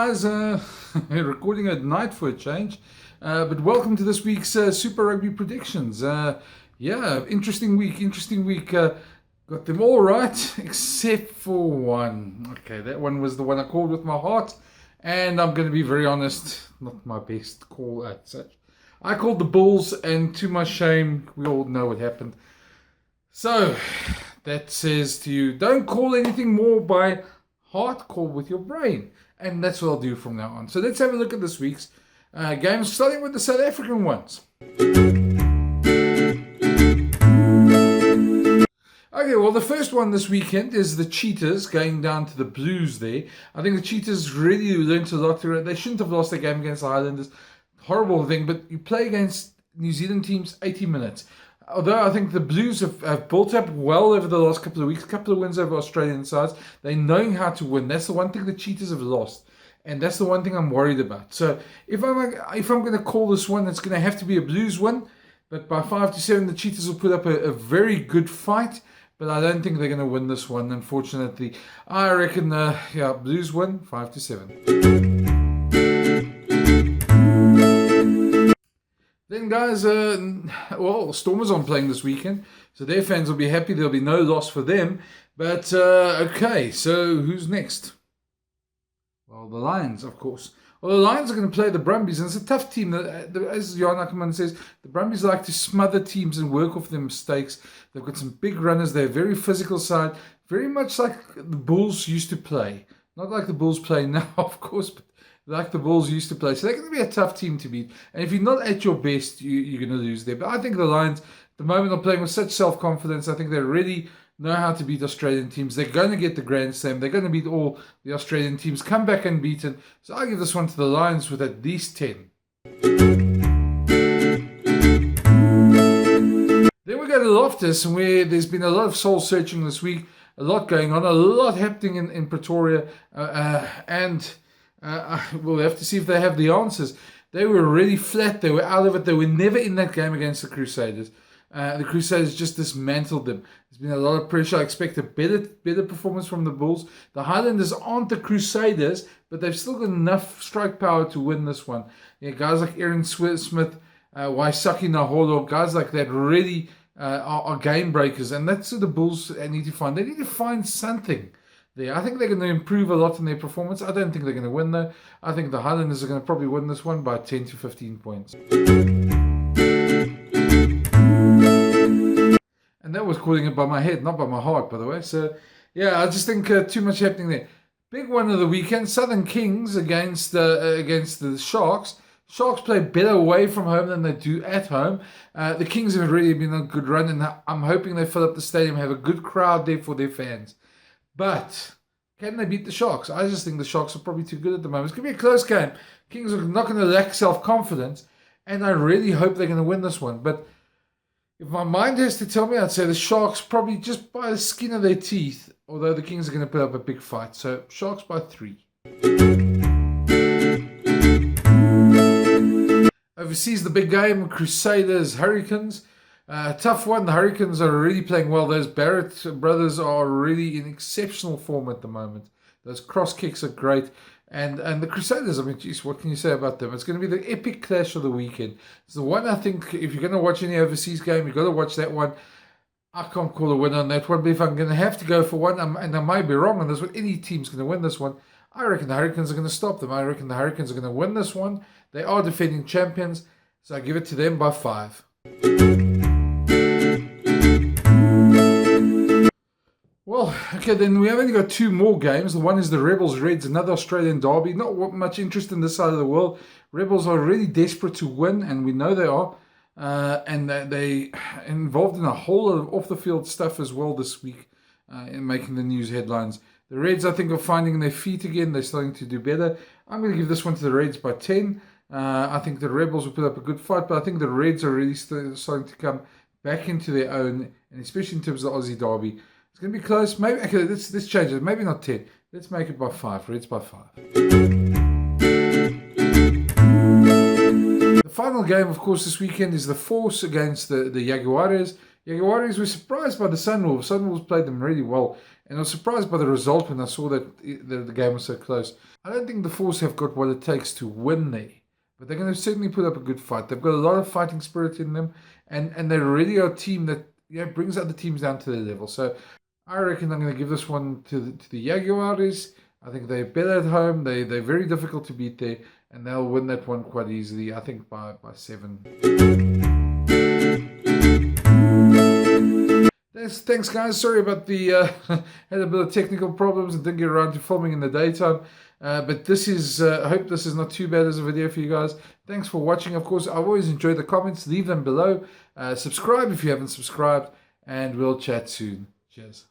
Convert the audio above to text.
guys, recording at night for a change, but welcome to this week's Super Rugby predictions. Yeah, interesting week. Got them all right, except for one. Okay, that one was the one I called with my heart, and I'm going to be very honest, not my best call at such. I called the Bulls, and to my shame, we all know what happened. So, that says to you, don't call anything more by heart, call with your brain. And that's what I'll do from now on. So let's have a look at this week's games, starting with the South African ones. Okay, well, the first one this weekend is the Cheetahs going down to the Blues there. I think the Cheetahs really learned a lot. They shouldn't have lost their game against the Highlanders. Horrible thing, but you play against New Zealand teams 80 minutes. Although I think the Blues have built up well over the last couple of weeks, couple of wins over Australian sides. They're knowing how to win. That's the one thing the Cheetahs have lost. And that's the one thing I'm worried about. So if I'm going to call this one, it's going to have to be a Blues win. But by 5-7, the Cheetahs will put up a very good fight. But I don't think they're going to win this one, unfortunately. I reckon, Blues win 5-7. Then, guys, Stormers aren't playing this weekend, so their fans will be happy. There'll be no loss for them. But, okay, so who's next? Well, the Lions, of course. Well, the Lions are going to play the Brumbies, and it's a tough team. As Jan Ackerman says, the Brumbies like to smother teams and work off their mistakes. They've got some big runners. They're a very physical side, very much like the Bulls used to play. Not like the Bulls play now, of course, but like the Bulls used to play. So they're going to be a tough team to beat. And if you're not at your best, you're going to lose there. But I think the Lions, at the moment, are playing with such self-confidence. I think they really know how to beat Australian teams. They're going to get the Grand Slam. They're going to beat all the Australian teams, come back unbeaten. So I give this one to the Lions with at least 10. Then we go to Loftus, where there's been a lot of soul searching this week. A lot going on. A lot happening in Pretoria. We'll have to see if they have the answers. They were really flat. They were out of it. They were never in that game against the Crusaders. The Crusaders just dismantled them. There's been a lot of pressure. I expect a better performance from the Bulls. The Highlanders aren't the Crusaders, but they've still got enough strike power to win this one. Yeah, guys like Aaron Smith, Waisaki Naholo, guys like that really are game breakers. And that's what the Bulls need to find. They need to find something there. I think they're going to improve a lot in their performance. I don't think they're going to win, though. I think the Highlanders are going to probably win this one by 10 to 15 points. And that was calling it by my head, not by my heart, by the way. So, yeah, I just think too much happening there. Big one of the weekend, Southern Kings against the Sharks. Sharks play better away from home than they do at home. The Kings have really been on a good run, and I'm hoping they fill up the stadium, have a good crowd there for their fans. But can they beat the Sharks? I just think the Sharks are probably too good at the moment. It's going to be a close game. Kings are not going to lack self-confidence, and I really hope they're going to win this one. But if my mind has to tell me, I'd say the Sharks probably just by the skin of their teeth, although the Kings are going to put up a big fight. So Sharks by 3. Overseas, the big game, Crusaders, Hurricanes. Tough one. The Hurricanes are really playing well. Those Barrett brothers are really in exceptional form at the moment. Those cross kicks are great. And the Crusaders, I mean, geez, what can you say about them? It's going to be the epic clash of the weekend. It's the one I think, if you're going to watch any overseas game, you've got to watch that one. I can't call a winner on that one, but if I'm going to have to go for one, and I might be wrong on this one, any team's going to win this one, I reckon the Hurricanes are going to stop them. I reckon the Hurricanes are going to win this one. They are defending champions, so I give it to them by 5. Well, okay, then we have only got 2 more games. The one is the Rebels-Reds, another Australian derby. Not much interest in this side of the world. Rebels are really desperate to win, and we know they are. And they involved in a whole lot of off-the-field stuff as well this week in making the news headlines. The Reds, I think, are finding their feet again. They're starting to do better. I'm going to give this one to the Reds by 10. I think the Rebels will put up a good fight, but I think the Reds are really starting to come back into their own, and especially in terms of the Aussie derby. It's going to be close. Maybe, okay, let's change it. Maybe not 10. Let's make it by 5. Reds by 5. The final game, of course, this weekend is the Force against the Jaguares. Jaguaris were surprised by the Sunwolves. Sunwolves played them really well. And I was surprised by the result when I saw that the game was so close. I don't think the Force have got what it takes to win there. But they're going to certainly put up a good fight. They've got a lot of fighting spirit in them. And they're really a team that brings other teams down to their level. So I reckon I'm going to give this one to the Jaguares. I think they're better at home. They're very difficult to beat there. And they'll win that one quite easily. I think by 7. Thanks, guys. Sorry about the had a bit of technical problems and didn't get around to filming in the daytime. But this is, I hope this is not too bad as a video for you guys. Thanks for watching. Of course, I've always enjoyed the comments. Leave them below. Subscribe if you haven't subscribed. And we'll chat soon. Cheers.